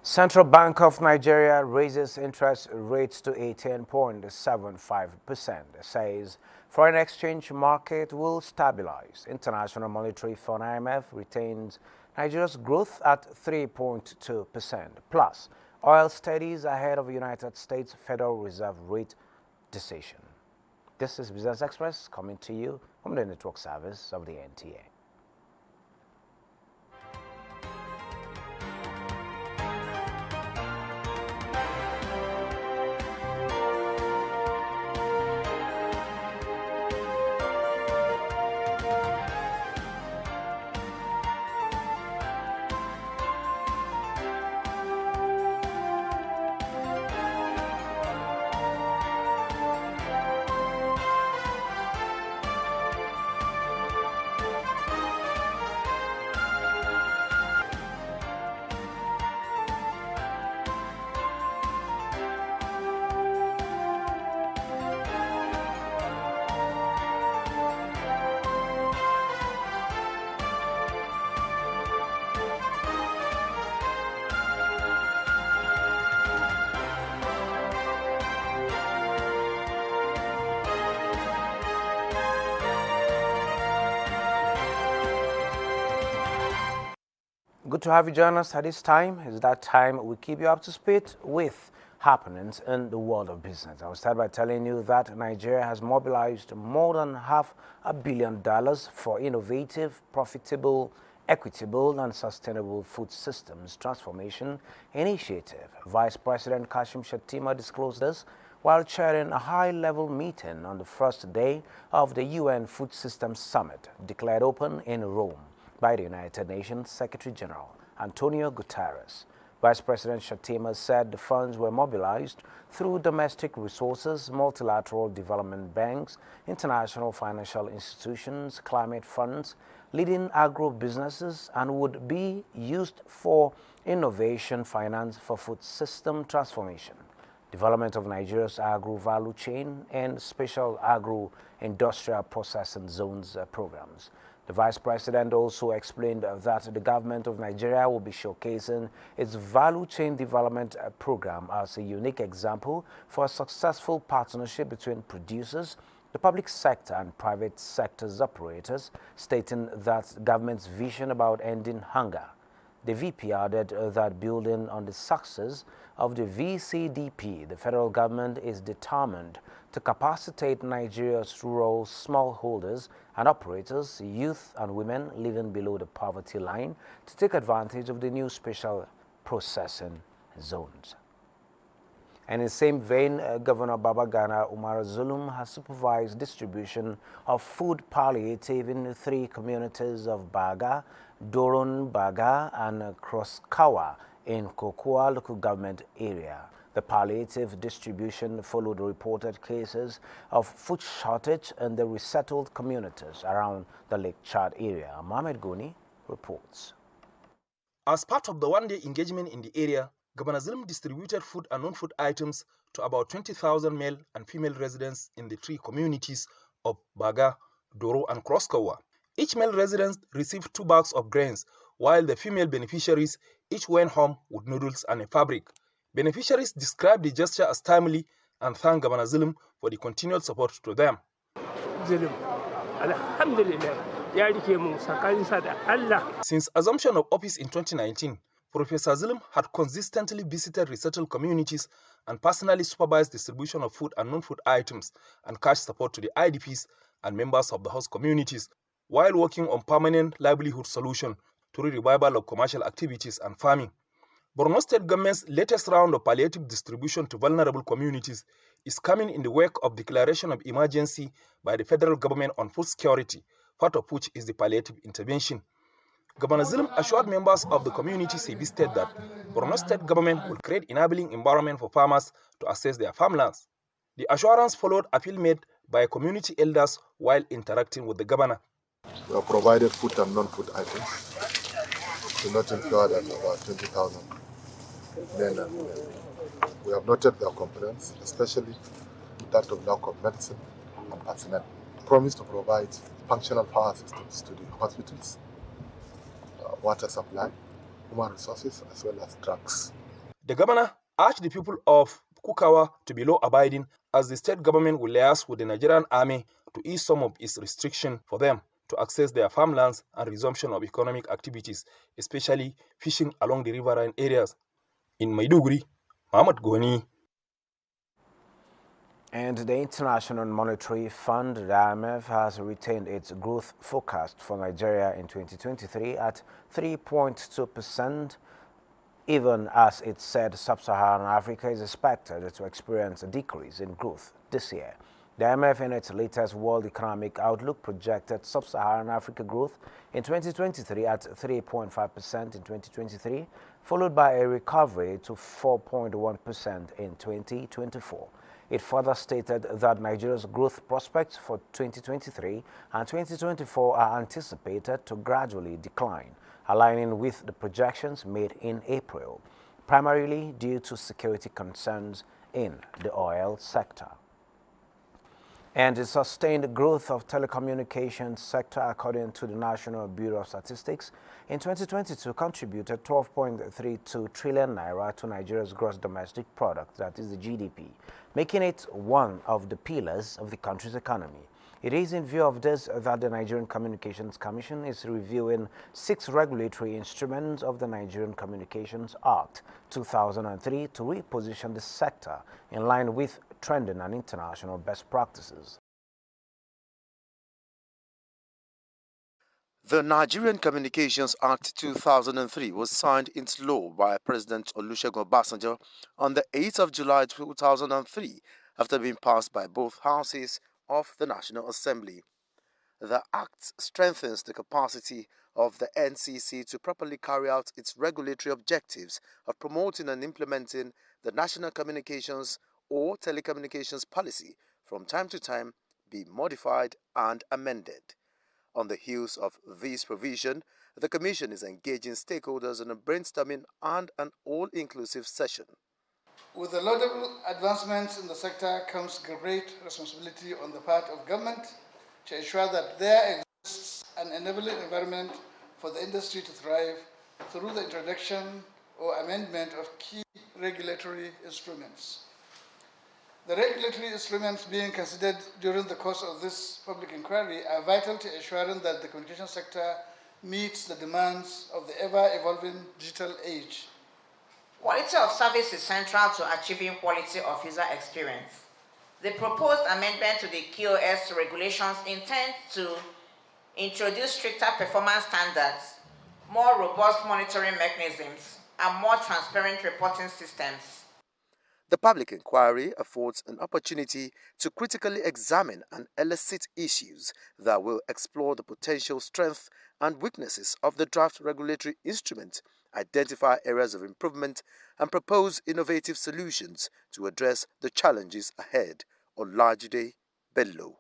Central Bank of Nigeria raises interest rates to 18.75%, says foreign exchange market will stabilize. International Monetary Fund IMF retains Nigeria's growth at 3.2%. Plus, oil steadies ahead of United States Federal Reserve rate decision. This is Business Express coming to you from the network service of the NTA. Good to have you join us at this time. It's that time we keep you up to speed with happenings in the world of business. I will start by telling you that Nigeria has mobilized more than $500 million for innovative, profitable, equitable, and sustainable food systems transformation initiative. Vice President Kashim Shettima disclosed this while chairing a high-level meeting on the first day of the UN Food Systems Summit, declared open in Rome by the United Nations Secretary General Antonio Guterres. Vice President Shettima said the funds were mobilized through domestic resources, multilateral development banks, international financial institutions, climate funds, leading agro-businesses, and would be used for innovation finance for food system transformation, development of Nigeria's agro-value chain, and special agro-industrial processing zones programs. The Vice President also explained that the government of Nigeria will be showcasing its value chain development program as a unique example for a successful partnership between producers, the public sector, and private sector's operators, stating that the government's vision about ending hunger. The VP added that building on the success of the VCDP, the federal government is determined to capacitate Nigeria's rural smallholders and operators, youth and women living below the poverty line, to take advantage of the new special processing zones. And in the same vein, Governor Babagana Umar Zulum has supervised distribution of food palliative in 3 communities of Baga, Doron Baga, and Kroskawa in Kokua local government area. The palliative distribution followed reported cases of food shortage in the resettled communities around the Lake Chad area. Mohamed Goni reports. As part of the one-day engagement in the area, Governor Zulum distributed food and non-food items to about 20,000 male and female residents in the 3 communities of Baga, Doro, and Kroskawa. Each male resident received 2 bags of grains, while the female beneficiaries each went home with noodles and a fabric. Beneficiaries described the gesture as timely and thanked Governor Zulum for the continued support to them. Since assumption of office in 2019, Professor Zulum had consistently visited resettled communities and personally supervised distribution of food and non-food items and cash support to the IDPs and members of the host communities, while working on permanent livelihood solution through revival of commercial activities and farming. Borno State government's latest round of palliative distribution to vulnerable communities is coming in the wake of declaration of emergency by the federal government on food security, part of which is the palliative intervention. Governor Zulum assured members of the communities he visited that Borno State government will create enabling environment for farmers to access their farmlands. The assurance followed appeal made by community elders while interacting with the governor. We have provided food and non-food items to noting flood and about 20,000 men and women. We have noted their complaints, especially that of lack of medicine and personnel. Promise to provide functional power systems to the hospitals, water supply, human resources, as well as drugs. The governor urged the people of Kukawa to be law-abiding as the state government will liaise with the Nigerian army to ease some of its restrictions for them to access their farmlands and resumption of economic activities, especially fishing along the riverine areas. In Maiduguri, Muhammad Goni. And the International Monetary Fund, the IMF, has retained its growth forecast for Nigeria in 2023 at 3.2%, even as it said sub-Saharan Africa is expected to experience a decrease in growth this year. The IMF, in its latest World Economic Outlook, projected sub-Saharan Africa growth in 2023 at 3.5% in 2023, followed by a recovery to 4.1% in 2024. It further stated that Nigeria's growth prospects for 2023 and 2024 are anticipated to gradually decline, aligning with the projections made in April, primarily due to security concerns in the oil sector. And the sustained growth of telecommunications sector, according to the National Bureau of Statistics, in 2022 contributed 12.32 trillion naira to Nigeria's gross domestic product, that is the GDP, making it one of the pillars of the country's economy. It is in view of this that the Nigerian Communications Commission is reviewing 6 regulatory instruments of the Nigerian Communications Act 2003 to reposition the sector in line with trending and international best practices. The Nigerian Communications Act 2003 was signed into law by President Olusegun Obasanjo on the 8th of July 2003 after being passed by both houses of the National Assembly. The Act strengthens the capacity of the NCC to properly carry out its regulatory objectives of promoting and implementing the National Communications or Telecommunications Policy from time to time, be modified and amended. On the heels of this provision, the Commission is engaging stakeholders in a brainstorming and an all-inclusive session. With the laudable advancements in the sector comes great responsibility on the part of government to ensure that there exists an enabling environment for the industry to thrive through the introduction or amendment of key regulatory instruments. The regulatory instruments being considered during the course of this public inquiry are vital to ensuring that the communication sector meets the demands of the ever-evolving digital age. Quality of service is central to achieving quality of user experience. The proposed amendment to the QoS regulations intend to introduce stricter performance standards, more robust monitoring mechanisms, and more transparent reporting systems. The public inquiry affords an opportunity to critically examine and elicit issues that will explore the potential strengths and weaknesses of the draft regulatory instrument, identify areas of improvement, and propose innovative solutions to address the challenges ahead. Olajide Bello.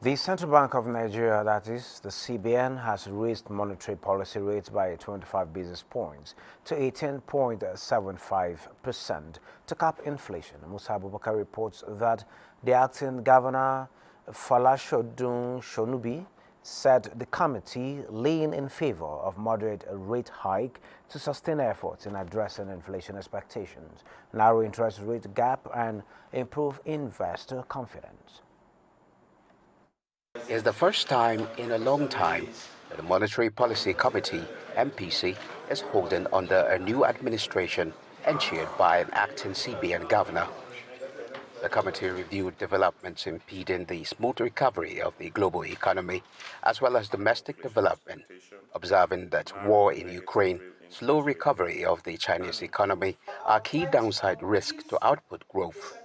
The Central Bank of Nigeria, that is the CBN, has raised monetary policy rates by 25 basis points to 18.75% to cap inflation. Musa Abubakar reports that the acting governor, Falashodun Shonubi, said the committee lean in favor of moderate rate hike to sustain efforts in addressing inflation expectations, narrow interest rate gap, and improve investor confidence. It's the first time in a long time that the Monetary Policy Committee, MPC, is holding under a new administration and chaired by an acting CBN governor. The committee reviewed developments impeding the smooth recovery of the global economy, as well as domestic development, observing that war in Ukraine, slow recovery of the Chinese economy are key downside risks to output growth.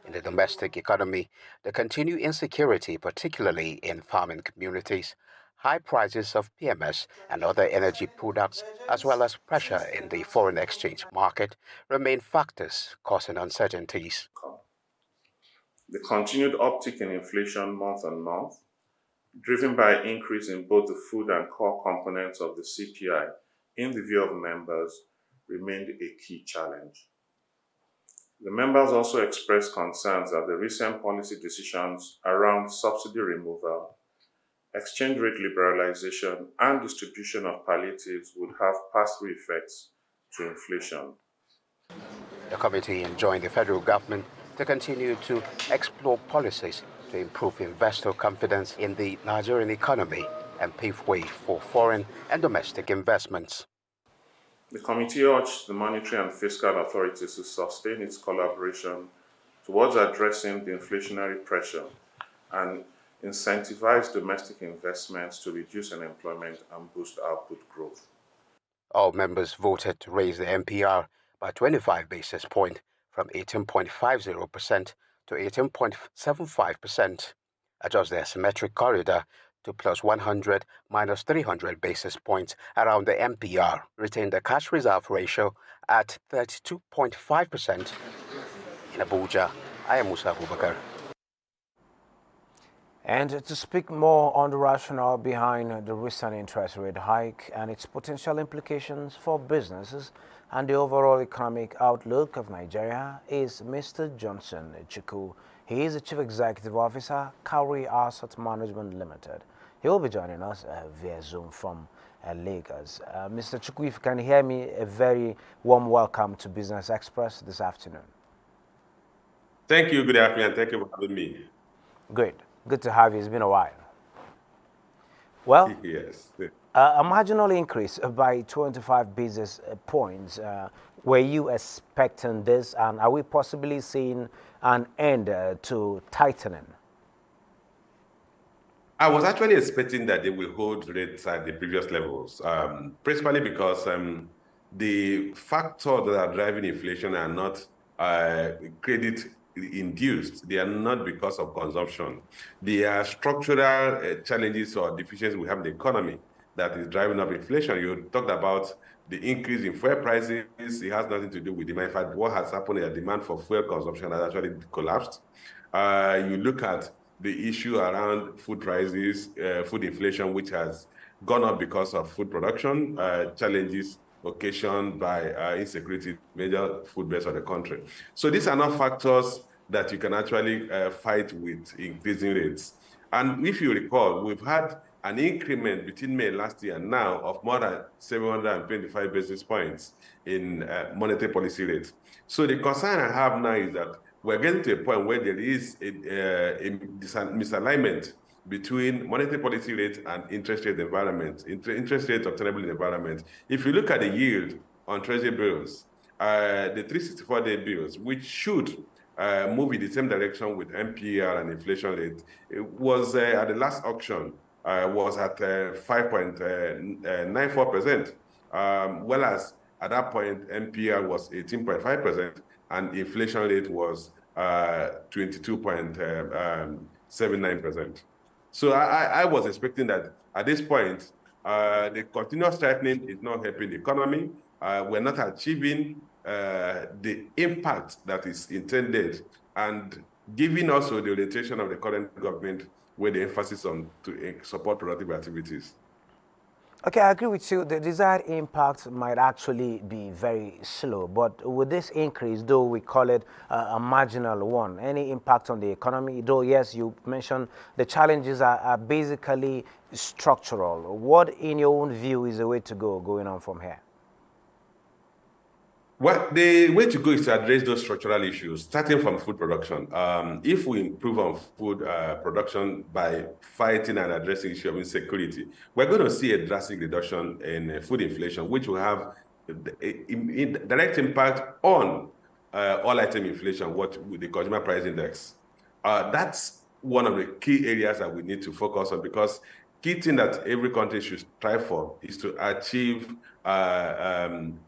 In the domestic economy, the continued insecurity, particularly in farming communities, high prices of PMS and other energy products, as well as pressure in the foreign exchange market, remain factors causing uncertainties. The continued uptick in inflation month on month, driven by an increase in both the food and core components of the CPI, in the view of members, remained a key challenge. The members also expressed concerns that the recent policy decisions around subsidy removal, exchange rate liberalization, and distribution of palliatives would have pass-through effects to inflation. The committee enjoined the federal government to continue to explore policies to improve investor confidence in the Nigerian economy and pave way for foreign and domestic investments. The committee urged the monetary and fiscal authorities to sustain its collaboration towards addressing the inflationary pressure and incentivize domestic investments to reduce unemployment and boost output growth. All members voted to raise the MPR by 25 basis points from 18.50% to 18.75%, adjust the asymmetric corridor to plus 100 minus 300 basis points around the MPR, retain the cash reserve ratio at 32.5%. In Abuja, I am Musa Abubakar. And to speak more on the rationale behind the recent interest rate hike and its potential implications for businesses and the overall economic outlook of Nigeria is Mr. Johnson Chukwu. He is the Chief Executive Officer, Cowrie Asset Management Limited. He will be joining us via Zoom from Lagos. Mr. Chukwu, if you can hear me, a very warm welcome to Business Express this afternoon. Thank you. Good afternoon. Thank you for having me. Great. Good to have you. It's been a while. Well, yes. A marginal increase by 25 basis points. Were you expecting this, and are we possibly seeing an end to tightening? I was actually expecting that they will hold rates at the previous levels, principally because the factors that are driving inflation are not credit induced. They are not because of consumption. They are structural challenges or deficiencies we have in the economy that is driving up inflation. You talked about the increase in fuel prices. It has nothing to do with demand. In fact, what has happened is that demand for fuel consumption has actually collapsed. You look at the issue around food prices, food inflation, which has gone up because of food production challenges occasioned by insecurity in major food base of the country. So these are not factors that you can actually fight with increasing rates. And if you recall, we've had an increment between May last year and now of more than 725 basis points in monetary policy rates. So the concern I have now is that we're getting to a point where there is a misalignment between monetary policy rate and interest rate environment, interest rate obtainable environment. If you look at the yield on treasury bills, the 364-day bills, which should move in the same direction with MPR and inflation rate, it was at the last auction, was at 5.94%, whereas at that point, MPR was 18.5%, and inflation rate was 22.79%. So I was expecting that at this point, the continuous tightening is not helping the economy. We're not achieving the impact that is intended, and giving also the orientation of the current government with the emphasis on to support productive activities. Okay, I agree with you. The desired impact might actually be very slow, but with this increase, though we call it a marginal one, any impact on the economy, though yes, you mentioned the challenges are basically structural. What, in your own view, is the way to go going on from here? Well, the way to go is to address those structural issues, starting from food production. If we improve on food production by fighting and addressing the issue of insecurity, we're going to see a drastic reduction in food inflation, which will have a direct impact on all item inflation, what with the consumer price index. That's one of the key areas that we need to focus on, because key thing that every country should strive for is to achieve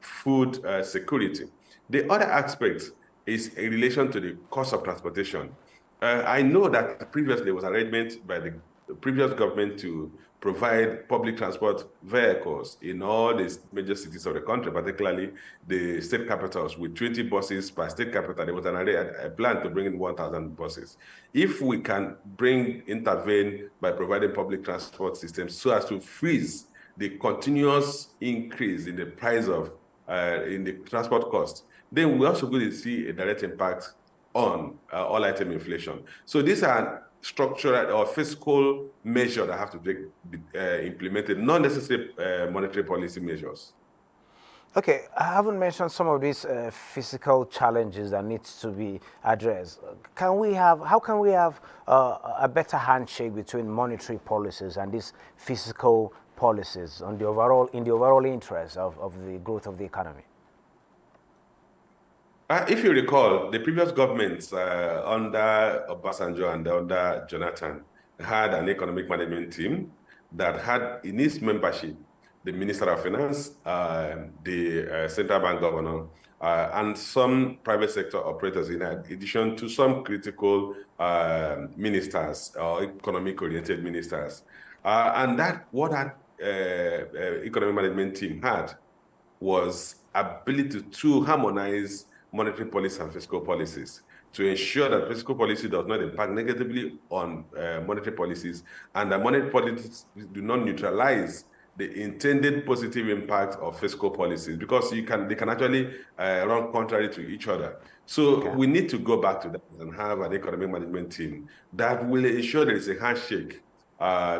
food security. The other aspect is in relation to the cost of transportation. I know that previously there was arrangement by the previous government to provide public transport vehicles in all the major cities of the country, particularly the state capitals, with 20 buses per state capital. There was a plan to bring in 1,000 buses. If we can intervene by providing public transport systems so as to freeze the continuous increase in the price of in the transport cost, then we're also going to see a direct impact on all item inflation. So these are structural or fiscal measures that have to be implemented, not necessarily monetary policy measures. Okay, I haven't mentioned some of these physical challenges that needs to be addressed. How can we have a better handshake between monetary policies and these physical policies on the in the overall interest of the growth of the economy? If you recall, the previous governments under Obasanjo and under Jonathan had an economic management team that had in its membership the Minister of Finance, the central bank governor, and some private sector operators, in addition to some critical ministers or economic-oriented ministers. And what that economic management team had was ability to harmonize monetary policy and fiscal policies to ensure that fiscal policy does not impact negatively on monetary policies, and that monetary policies do not neutralize the intended positive impact of fiscal policies, because they can actually run contrary to each other. So we need to go back to that and have an economic management team that will ensure there is a handshake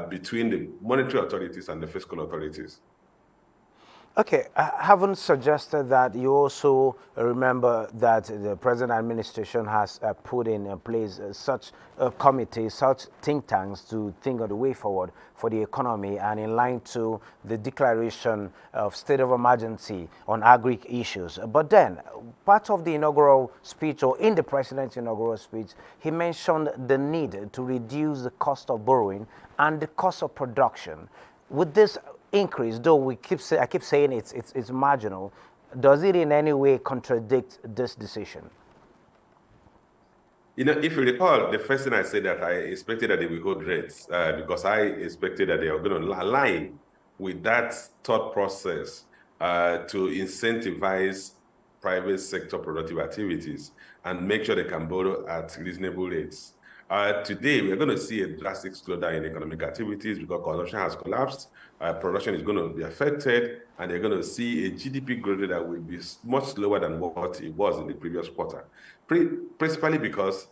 between the monetary authorities and the fiscal authorities. Okay, I haven't suggested that you also remember that the present administration has put in place such committees, such think tanks to think of the way forward for the economy, and in line to the declaration of state of emergency on agri issues. But then, part of the inaugural speech, or in the president's inaugural speech, he mentioned the need to reduce the cost of borrowing and the cost of production. With this increase, though I keep saying it's marginal, does it in any way contradict this decision? You know, if you recall, the first thing I said that I expected that they will hold rates because I expected that they are going to align with that thought process to incentivize private sector productive activities and make sure they can borrow at reasonable rates. Today, we're going to see a drastic slowdown in economic activities because consumption has collapsed, production is going to be affected, and they're going to see a GDP growth that will be much slower than what it was in the previous quarter. Principally because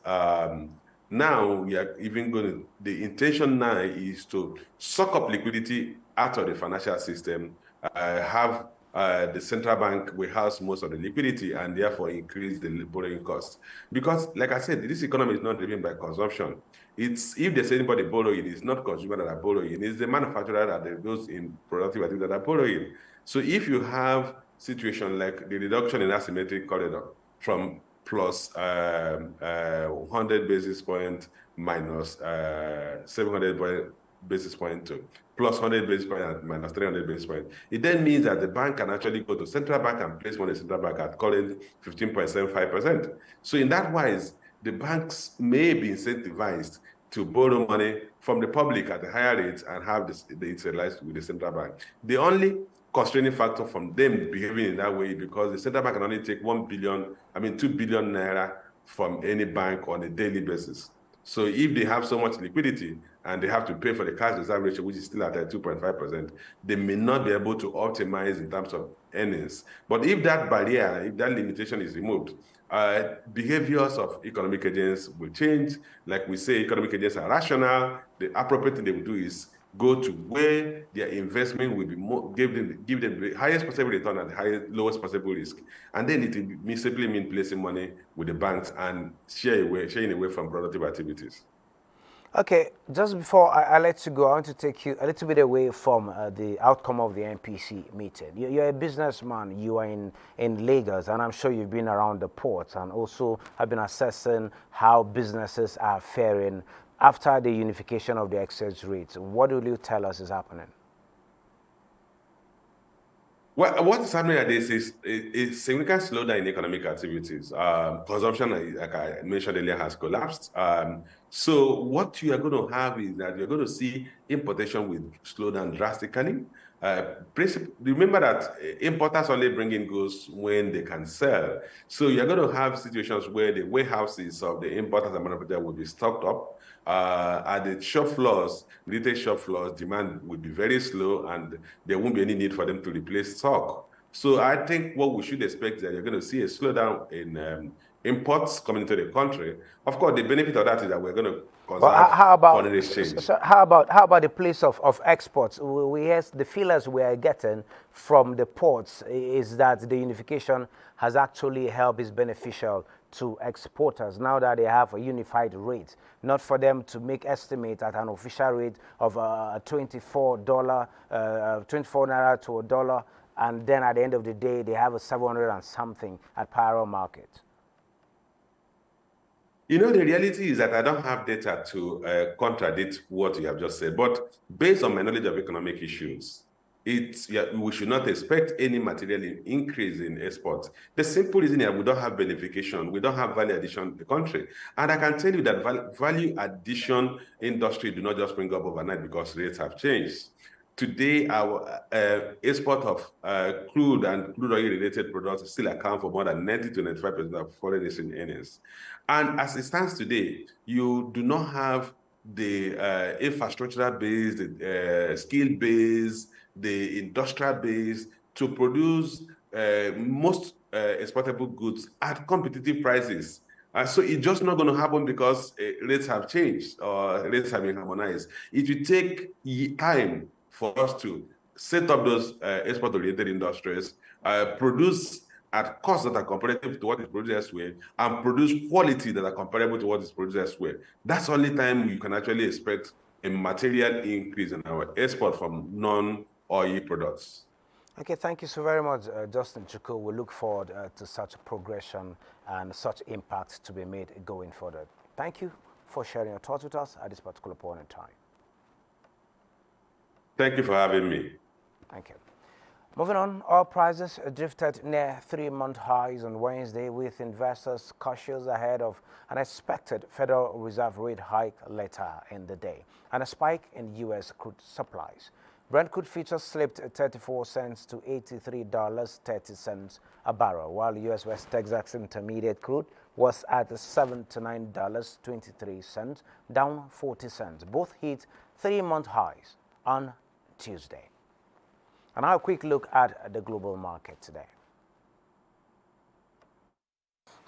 now we are even going to, the intention now is to suck up liquidity out of the financial system, have the central bank will house most of the liquidity and therefore increase the borrowing costs. Because, like I said, this economy is not driven by consumption. It's, if there's anybody borrowing, it's not consumers that are borrowing, it's the manufacturer that are those in productive activity that are borrowing. So if you have situation like the reduction in asymmetric corridor from plus 100 basis point minus 700 basis point to plus 100 basis point and minus 300 basis point. It then means that the bank can actually go to central bank and place money in central bank at current 15.75%. So in that wise, the banks may be incentivized to borrow money from the public at a higher rate and have the utilized with the central bank. The only constraining factor from them behaving in that way, because the central bank can only take 2 billion naira from any bank on a daily basis. So if they have so much liquidity and they have to pay for the cash reserve ratio, which is still at 2.5%, they may not be able to optimize in terms of earnings. But if that barrier, if that limitation is removed, behaviors of economic agents will change. Like we say, economic agents are rational. The appropriate thing they will do is go to where their investment will be more, give them the highest possible return at the lowest possible risk. And then it will simply mean placing money with the banks and sharing away from productive activities. Okay, just before I let you go, I want to take you a little bit away from the outcome of the NPC meeting. You're a businessman, you are in Lagos, and I'm sure you've been around the ports and also have been assessing how businesses are faring after the unification of the exchange rates. What will you tell us is happening? Well, what is happening at this is a significant slowdown in economic activities. Consumption, like I mentioned earlier, has collapsed. So what you are going to have is that you're going to see importation will slow down drastically. Remember that importers only bring in goods when they can sell. So you're going to have situations where the warehouses of the importers and manufacturers will be stocked up. At the shop floors, retail shop floors, demand will be very slow and there won't be any need for them to replace stock. So I think what we should expect is that you're going to see a slowdown in imports coming into the country. Of course, the benefit of that is that we're going to Well, how about foreign exchange. so how about the place of exports? We hear the feelers we are getting from the ports is that the unification has actually helped is beneficial to exporters now that they have a unified rate, not for them to make estimate at an official rate of $24, 24 naira to a dollar, and then at the end of the day they have a 700 and something at parallel market. You know, the reality is that I don't have data to contradict what you have just said, but based on my knowledge of economic issues, we should not expect any material increase in exports. The simple reason is we don't have benefication, we don't have value addition to the country. And I can tell you that value addition industry do not just spring up overnight because rates have changed. Today, our export of crude and crude oil-related products still account for more than 90 to 95% of foreign exchange earnings. And as it stands today, you do not have the infrastructural base, the skill base, the industrial base to produce most exportable goods at competitive prices. So it's just not going to happen because rates have changed or rates have been harmonized. It will take time for us to set up those export-oriented industries, produce at costs that are comparative to what is produced elsewhere, and produce quality that are comparable to what is produced elsewhere. That's the only time you can actually expect a material increase in our export from non-oil products. Okay, thank you so very much, Justin Chukwu. We look forward to such progression and such impact to be made going forward. Thank you for sharing your thoughts with us at this particular point in time. Thank you for having me. Thank you. Moving on, oil prices drifted near 3-month highs on Wednesday, with investors cautious ahead of an expected Federal Reserve rate hike later in the day, and a spike in U.S. crude supplies. Brent crude futures slipped 34 cents to $83.30 a barrel, while U.S. West Texas Intermediate crude was at $79.23, down 40 cents. Both hit 3-month highs on Tuesday. And now a quick look at the global market today.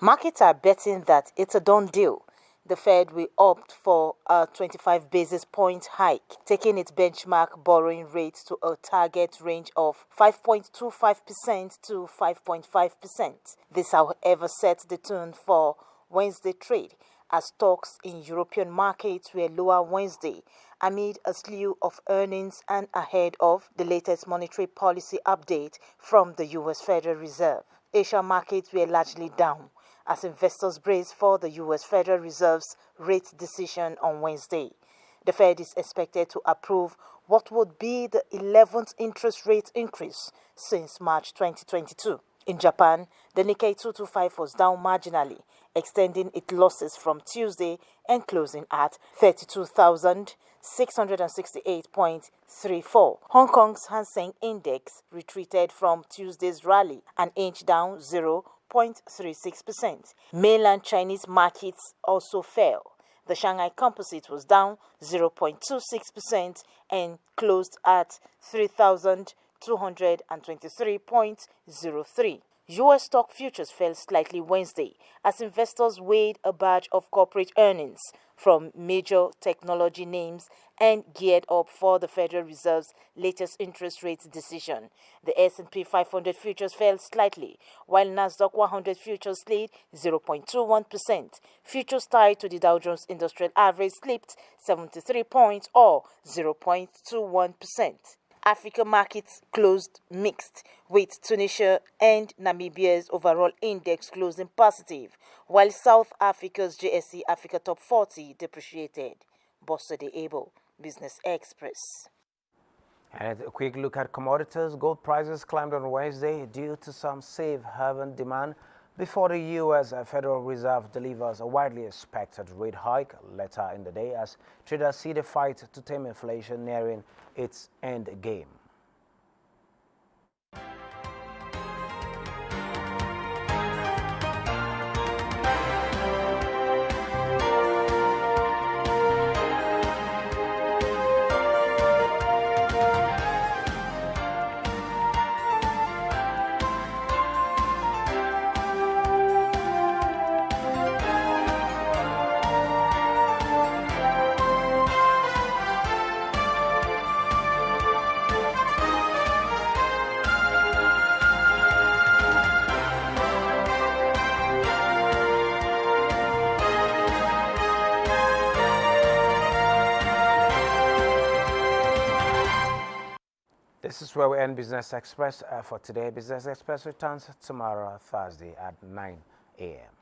Markets are betting that it's a done deal. The Fed will opt for a 25 basis point hike, taking its benchmark borrowing rate to a target range of 5.25% to 5.5%. This, however, sets the tone for Wednesday trade, as stocks in European markets were lower Wednesday amid a slew of earnings and ahead of the latest monetary policy update from the U.S. Federal Reserve. Asia markets were largely down as investors brace for the U.S. Federal Reserve's rate decision on Wednesday. The Fed is expected to approve what would be the 11th interest rate increase since March 2022. In Japan, the Nikkei 225 was down marginally, extending its losses from Tuesday and closing at 32,668.34. Hong Kong's Hang Seng Index retreated from Tuesday's rally and inched down 0.36%. Mainland Chinese markets also fell. The Shanghai Composite was down 0.26% and closed at 3,223.03. U.S. stock futures fell slightly Wednesday as investors weighed a batch of corporate earnings from major technology names and geared up for the Federal Reserve's latest interest rate decision. The S&P 500 futures fell slightly, while Nasdaq 100 futures slid 0.21%. Futures tied to the Dow Jones Industrial Average slipped 73 points or 0.21%. African markets closed mixed, with Tunisia and Namibia's overall index closing positive, while South Africa's JSE Africa Top 40 depreciated. Boston Able, Business Express. And a quick look at commodities. Gold prices climbed on Wednesday due to some safe haven demand before the U.S. Federal Reserve delivers a widely expected rate hike later in the day, as traders see the fight to tame inflation nearing its end game. This is where we end Business Express for today. Business Express returns tomorrow, Thursday at 9 a.m.